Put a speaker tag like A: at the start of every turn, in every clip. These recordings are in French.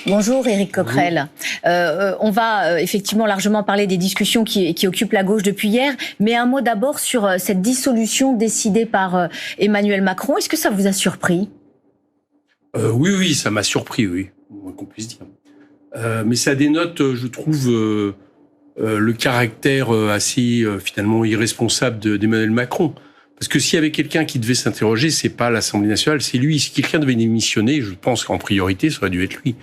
A: Bonjour Éric Coquerel. On va effectivement largement parler des discussions qui occupent la gauche depuis hier, mais un mot d'abord sur cette dissolution décidée par Emmanuel Macron. Est-ce que ça vous a surpris ?
B: Oui, ça m'a surpris, oui, moins qu'on puisse dire. Mais ça dénote, je trouve, le caractère assez finalement irresponsable d'Emmanuel Macron. Parce que s'il y avait quelqu'un qui devait s'interroger, c'est pas l'Assemblée nationale, c'est lui. Si quelqu'un devait démissionner, je pense qu'en priorité, ça aurait dû être lui.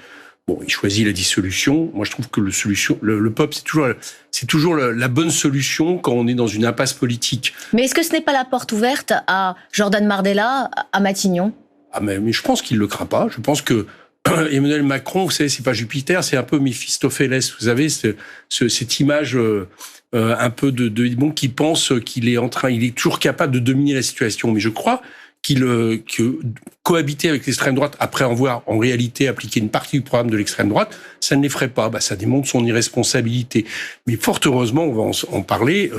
B: Bon, il choisit la dissolution. Moi, je trouve que le peuple, c'est toujours la bonne solution quand on est dans une impasse politique.
A: Mais est-ce que ce n'est pas la porte ouverte à Jordan Bardella, à Matignon ?
B: Ah, mais je pense qu'il le craint pas. Je pense que Emmanuel Macron, vous savez, c'est pas Jupiter, c'est un peu Méphistophélès. Vous savez, cette image un peu de qui pense qu'il est il est toujours capable de dominer la situation. Mais je crois que cohabiter avec l'extrême droite, après avoir en réalité appliqué une partie du programme de l'extrême droite, ça ne l'effraie pas. Ça démontre son irresponsabilité. Mais fort heureusement, on va en parler.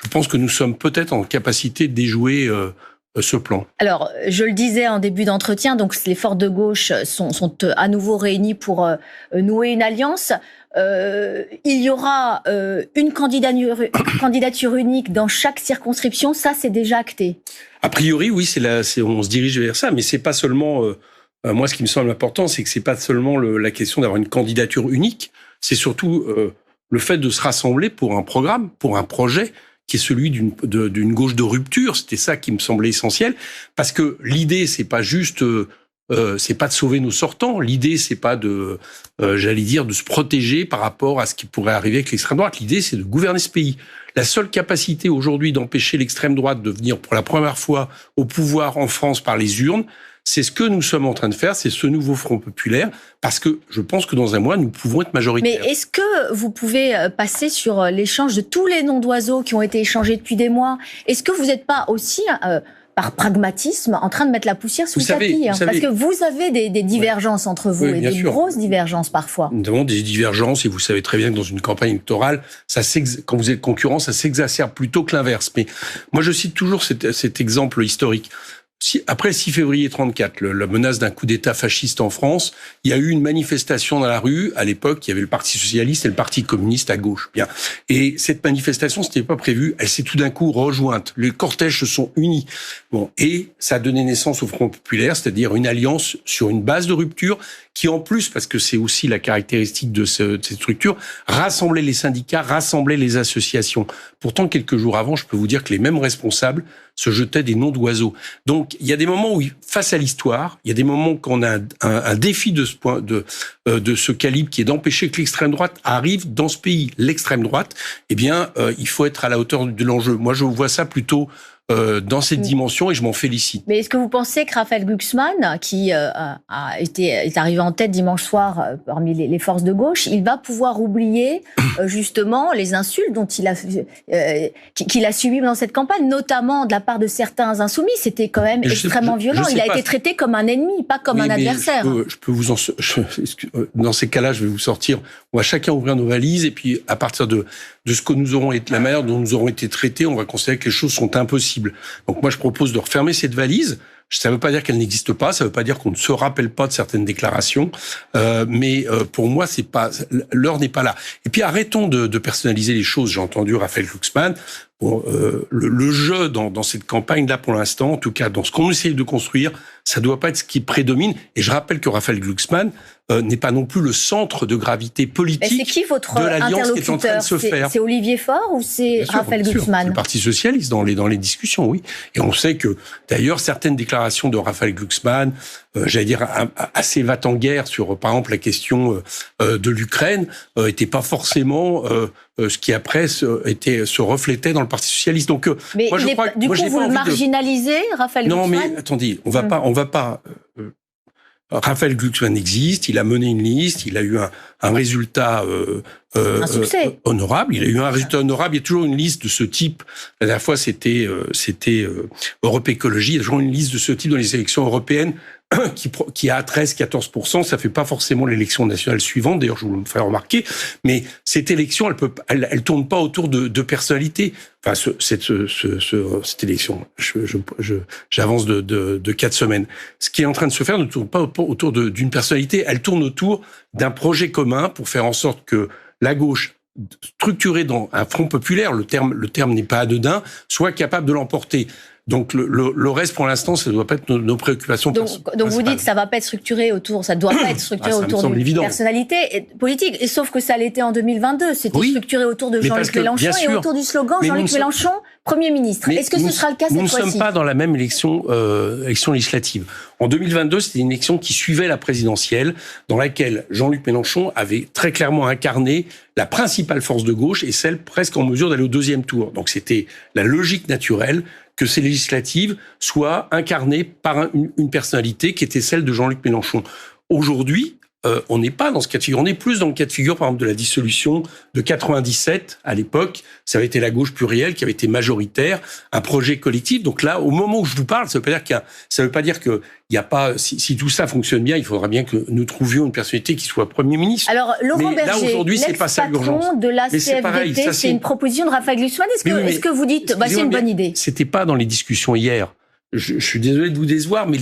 B: Je pense que nous sommes peut-être en capacité de déjouer ce plan.
A: Alors, je le disais en début d'entretien, donc les forces de gauche sont à nouveau réunies pour nouer une alliance. Il y aura une candidature unique dans chaque circonscription, ça c'est déjà acté. A
B: priori, oui, on se dirige vers ça, mais c'est pas seulement. Moi, ce qui me semble important, c'est que c'est pas seulement la question d'avoir une candidature unique, c'est surtout le fait de se rassembler pour un programme, pour un projet qui est celui d'une gauche de rupture. C'était ça qui me semblait essentiel, parce que l'idée, c'est pas juste. C'est pas de sauver nos sortants. L'idée, c'est pas de se protéger par rapport à ce qui pourrait arriver avec l'extrême droite. L'idée, c'est de gouverner ce pays. La seule capacité aujourd'hui d'empêcher l'extrême droite de venir pour la première fois au pouvoir en France par les urnes, c'est ce que nous sommes en train de faire, c'est ce nouveau Front populaire, parce que je pense que dans un mois, nous pouvons être majoritaires.
A: Mais est-ce que vous pouvez passer sur l'échange de tous les noms d'oiseaux qui ont été échangés depuis des mois ? Est-ce que vous n'êtes pas aussi par pragmatisme, en train de mettre la poussière sous le tapis, parce que vous avez des divergences entre vous, et des grosses divergences parfois.
B: Nous avons des divergences, et vous savez très bien que dans une campagne électorale, quand vous êtes concurrent, ça s'exacerbe plutôt que l'inverse. Mais moi, je cite toujours cet exemple historique. Après le 6 février 34, la menace d'un coup d'État fasciste en France, il y a eu une manifestation dans la rue. À l'époque, il y avait le Parti socialiste et le Parti communiste à gauche. Bien. Et cette manifestation, c'était pas prévu. Elle s'est tout d'un coup rejointe. Les cortèges se sont unis. Et ça a donné naissance au Front populaire, c'est-à-dire une alliance sur une base de rupture qui, en plus, parce que c'est aussi la caractéristique de cette structure, rassemblait les syndicats, rassemblait les associations. Pourtant, quelques jours avant, je peux vous dire que les mêmes responsables se jetaient des noms d'oiseaux. Donc, il y a des moments où, face à l'histoire, il y a des moments qu'on a un défi de ce calibre qui est d'empêcher que l'extrême droite arrive dans ce pays. L'extrême droite, il faut être à la hauteur de l'enjeu. Moi, je vois ça plutôt dans cette dimension, et je m'en félicite.
A: Mais est-ce que vous pensez que Raphaël Glucksmann, qui est arrivé en tête dimanche soir parmi les forces de gauche, il va pouvoir oublier justement les insultes dont qu'il a subies dans cette campagne, notamment de la part de certains insoumis? C'était quand même extrêmement violent. Il a été traité comme un ennemi, pas comme un adversaire.
B: Dans ces cas-là, je vais vous sortir. On va chacun ouvrir nos valises, et puis à partir de ce que nous aurons été, la manière dont nous aurons été traités, on va considérer que les choses sont impossibles. Donc moi, je propose de refermer cette valise. Ça ne veut pas dire qu'elle n'existe pas, ça ne veut pas dire qu'on ne se rappelle pas de certaines déclarations, mais pour moi, l'heure n'est pas là. Et puis arrêtons de personnaliser les choses. J'ai entendu Raphaël Glucksmann. Le jeu dans cette campagne-là, pour l'instant, en tout cas dans ce qu'on essaye de construire, ça ne doit pas être ce qui prédomine. Et je rappelle que Raphaël Glucksmann n'est pas non plus le centre de gravité politique de l'alliance qui est en train de se faire.
A: C'est Olivier Faure ou c'est Raphaël Glucksmann?
B: C'est le Parti socialiste dans les discussions, oui. Et on sait que, d'ailleurs, certaines déclarations de Raphaël Glucksmann, j'allais dire assez va-t-en-guerre sur, par exemple, la question de l'Ukraine, n'étaient pas forcément ce qui après se reflétait dans le Parti socialiste. Donc,
A: mais vous le marginalisez, Raphaël Glucksmann?
B: Non, mais attendez, on va pas. Raphaël Glucksmann existe, il a mené une liste, il a eu un résultat honorable. Il a eu un résultat honorable. Il y a toujours une liste de ce type. La dernière fois, c'était Europe Écologie. Il y a toujours une liste de ce type dans les élections européennes. qui a 13-14%, ça fait pas forcément l'élection nationale suivante. D'ailleurs, je vous le ferai remarquer. Mais cette élection, elle tourne pas autour de personnalités. Enfin, cette élection, j'avance de 4 semaines. Ce qui est en train de se faire ne tourne pas autour d'une personnalité. Elle tourne autour d'un projet commun pour faire en sorte que la gauche, structurée dans un front populaire, le terme n'est pas anodin, soit capable de l'emporter. Donc le reste, pour l'instant, ça ne doit pas être nos préoccupations.
A: Donc vous dites que ça va pas être structuré autour, ça doit pas être structuré autour d'une personnalité politique. Et sauf que ça l'était en 2022. C'était structuré autour de Jean-Luc Mélenchon et autour du slogan Jean-Luc Mélenchon, Premier ministre. Est-ce que ce sera le cas cette fois-ci ?
B: Nous ne sommes pas dans la même élection législative. En 2022, c'était une élection qui suivait la présidentielle, dans laquelle Jean-Luc Mélenchon avait très clairement incarné la principale force de gauche et celle presque en mesure d'aller au deuxième tour. Donc c'était la logique naturelle que ces législatives soient incarnées par une personnalité qui était celle de Jean-Luc Mélenchon. Aujourd'hui, on n'est pas dans ce cas de figure. On est plus dans le cas de figure, par exemple, de la dissolution de 97. À l'époque, ça avait été la gauche plurielle qui avait été majoritaire, un projet collectif. Donc là, au moment où je vous parle, ça veut pas dire que il y a pas. Si tout ça fonctionne bien, il faudra bien que nous trouvions une personnalité qui soit Premier ministre.
A: Alors Laurent Berger,
B: là aujourd'hui, c'est pas ça l'urgence.
A: De la CFDT, c'est une proposition de Raphaël Glucksmann. Est-ce que vous dites, c'est une bonne idée ?
B: C'était pas dans les discussions hier. Je suis désolé de vous décevoir, mais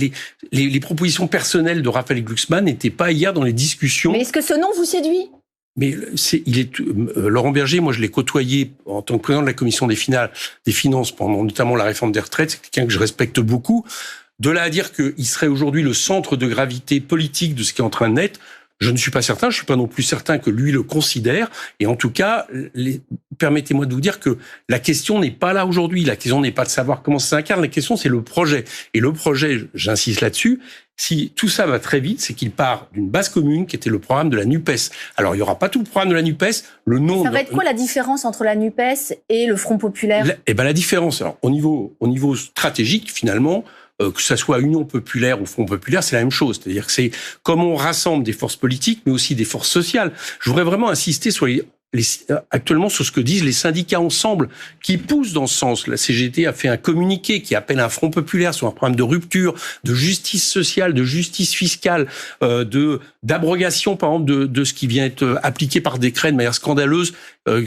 B: les propositions personnelles de Raphaël Glucksmann n'étaient pas hier dans les discussions.
A: Mais est-ce que ce nom vous séduit ?
B: Mais Laurent Berger, moi je l'ai côtoyé en tant que président de la commission des finances pendant notamment la réforme des retraites. C'est quelqu'un que je respecte beaucoup. De là à dire qu'il serait aujourd'hui le centre de gravité politique de ce qui est en train de naître, je ne suis pas certain. Je suis pas non plus certain que lui le considère. Et en tout cas, permettez-moi de vous dire que la question n'est pas là aujourd'hui. La question n'est pas de savoir comment ça s'incarne. La question, c'est le projet. Et le projet, j'insiste là-dessus, si tout ça va très vite, c'est qu'il part d'une base commune qui était le programme de la NUPES. Alors, il n'y aura pas tout le programme de la NUPES. Le nom.
A: Ça va être quoi la différence entre la NUPES et le Front populaire ?
B: La différence, alors, au niveau stratégique, finalement, que ça soit Union populaire ou Front populaire, c'est la même chose. C'est-à-dire que c'est comme on rassemble des forces politiques, mais aussi des forces sociales. Je voudrais vraiment insister sur actuellement sur ce que disent les syndicats ensemble, qui poussent dans ce sens. La CGT a fait un communiqué qui appelle un Front populaire sur un programme de rupture, de justice sociale, de justice fiscale, d'abrogation, par exemple, de ce qui vient être appliqué par décret de manière scandaleuse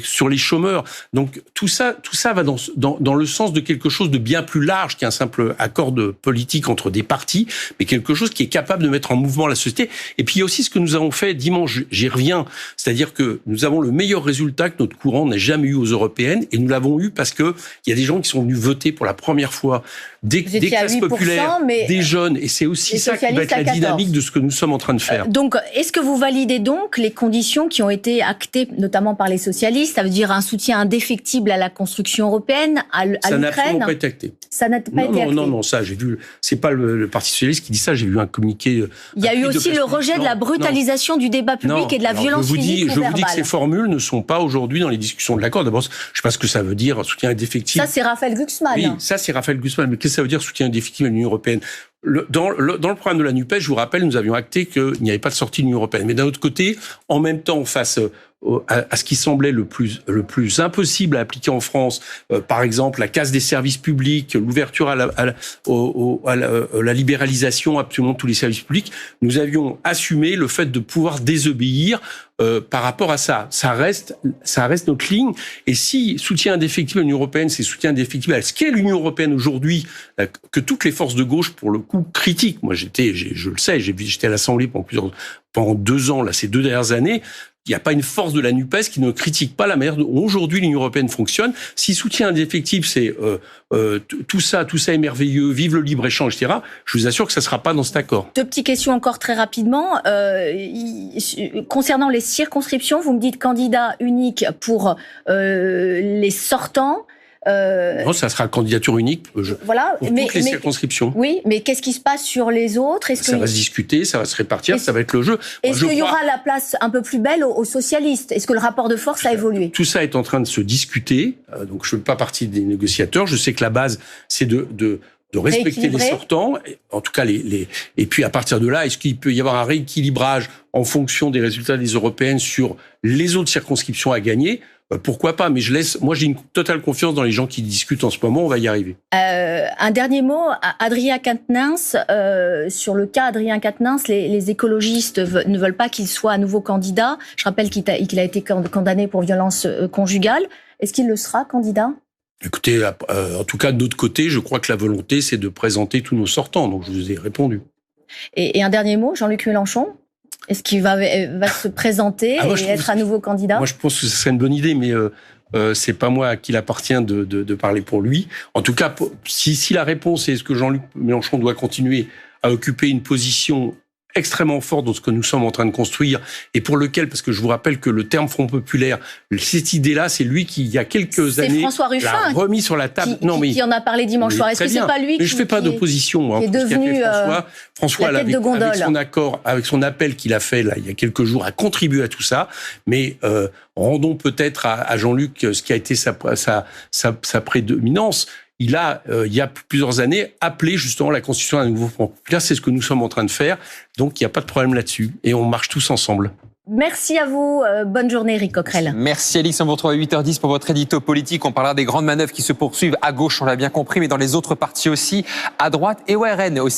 B: sur les chômeurs. Donc tout ça va dans le sens de quelque chose de bien plus large qu'un simple accord de politique entre des partis, mais quelque chose qui est capable de mettre en mouvement la société. Et puis il y a aussi ce que nous avons fait dimanche, j'y reviens, c'est-à-dire que nous avons le meilleur résultat que notre courant n'ait jamais eu aux européennes, et nous l'avons eu parce que il y a des gens qui sont venus voter pour la première fois, des classes populaires, des jeunes, et c'est aussi ça qui va être la dynamique de ce que nous sommes en train de faire.
A: Donc, est-ce que vous validez donc les conditions qui ont été actées, notamment par les socialistes ? Ça veut dire un soutien indéfectible à la construction européenne, à l'Ukraine ?
B: Ça n'a absolument pas été acté.
A: Ça n'a pas été acté.
B: Non, ça, j'ai vu, c'est pas le Parti socialiste qui dit ça, j'ai vu un communiqué.
A: Il y a eu aussi le rejet de la brutalisation du débat public et de la violence physique ou verbale.
B: Je vous dis que ces formules ne sont pas aujourd'hui dans les discussions de l'accord. D'abord, je sais pas ce que ça veut dire, soutien indéfectible.
A: Ça, c'est Raphaël Glucksmann.
B: Oui, ça, c'est Raphaël Glucksmann. Mais qu'est-ce que ça veut dire, soutien indéfectible à l'Union européenne ? Dans le programme de la NUPES, je vous rappelle, nous avions acté qu'il n'y avait pas de sortie de l'Union européenne. Mais d'un autre côté, en même temps, face à ce qui semblait le plus impossible à appliquer en France, par exemple la casse des services publics, l'ouverture à la libéralisation absolument de tous les services publics, nous avions assumé le fait de pouvoir désobéir par rapport à ça. Ça reste notre ligne. Et si soutien indéfectible à l'Union européenne, c'est soutien indéfectible à ce qu'est l'Union européenne aujourd'hui, que toutes les forces de gauche, pour le coup, critiquent. Moi, je le sais, j'étais à l'Assemblée pendant 2 ans, là, ces 2 dernières années. Il n'y a pas une force de la NUPES qui ne critique pas la manière dont aujourd'hui l'Union européenne fonctionne. Si soutien indéfectible, c'est tout ça est merveilleux, vive le libre-échange, etc., je vous assure que ça ne sera pas dans cet accord.
A: 2 petites questions encore très rapidement. Concernant les circonscriptions, vous me dites candidat unique pour les sortants.
B: Non, ça sera candidature unique pour toutes les circonscriptions.
A: Oui, mais qu'est-ce qui se passe sur les autres ?
B: Ça va se discuter, ça va se répartir, ça va être le jeu.
A: Est-ce qu'il y aura la place un peu plus belle aux socialistes ? Est-ce que le rapport de force a évolué ?
B: Tout ça est en train de se discuter. Donc je ne fais pas partie des négociateurs. Je sais que la base, c'est de de respecter les sortants, en tout cas et puis à partir de là, est-ce qu'il peut y avoir un rééquilibrage en fonction des résultats des européennes sur les autres circonscriptions à gagner? Pourquoi pas? Mais moi j'ai une totale confiance dans les gens qui discutent en ce moment, on va y arriver.
A: Un dernier mot, Adrien Quatennens, sur le cas Adrien Quatennens, les écologistes ne veulent pas qu'il soit à nouveau candidat. Je rappelle qu'il a été condamné pour violence conjugale. Est-ce qu'il le sera, candidat?
B: Écoutez, en tout cas, de notre côté, je crois que la volonté, c'est de présenter tous nos sortants. Donc, je vous ai répondu.
A: Et un dernier mot, Jean-Luc Mélenchon? Est-ce qu'il va se présenter et être à nouveau candidat?
B: Moi, je pense que ce serait une bonne idée, mais c'est pas moi à qui il appartient de parler pour lui. En tout cas, si la réponse est est-ce que Jean-Luc Mélenchon doit continuer à occuper une position extrêmement fort dans ce que nous sommes en train de construire et pour lequel, parce que je vous rappelle que le terme Front populaire, cette idée-là, c'est lui qui, il y a quelques années,
A: François Ruffin
B: l'a remis sur la table.
A: Qui en a parlé dimanche soir. Est-ce que c'est pas lui
B: mais je fais pas d'opposition, moi.
A: Qui est devenu
B: François
A: la tête de gondole.
B: avec son accord, avec son appel qu'il a fait là il y a quelques jours, a contribué à tout ça. Mais rendons peut-être à Jean-Luc ce qui a été sa prédominance. Il y a plusieurs années, appelé justement la constitution d'un nouveau Front populaire. C'est ce que nous sommes en train de faire. Donc, il n'y a pas de problème là-dessus. Et on marche tous ensemble.
A: Merci à vous. Bonne journée, Éric Coquerel.
C: Merci, Alix. On vous retrouve à 8h10 pour votre édito politique. On parlera des grandes manœuvres qui se poursuivent à gauche, on l'a bien compris, mais dans les autres partis aussi, à droite et au RN aussi.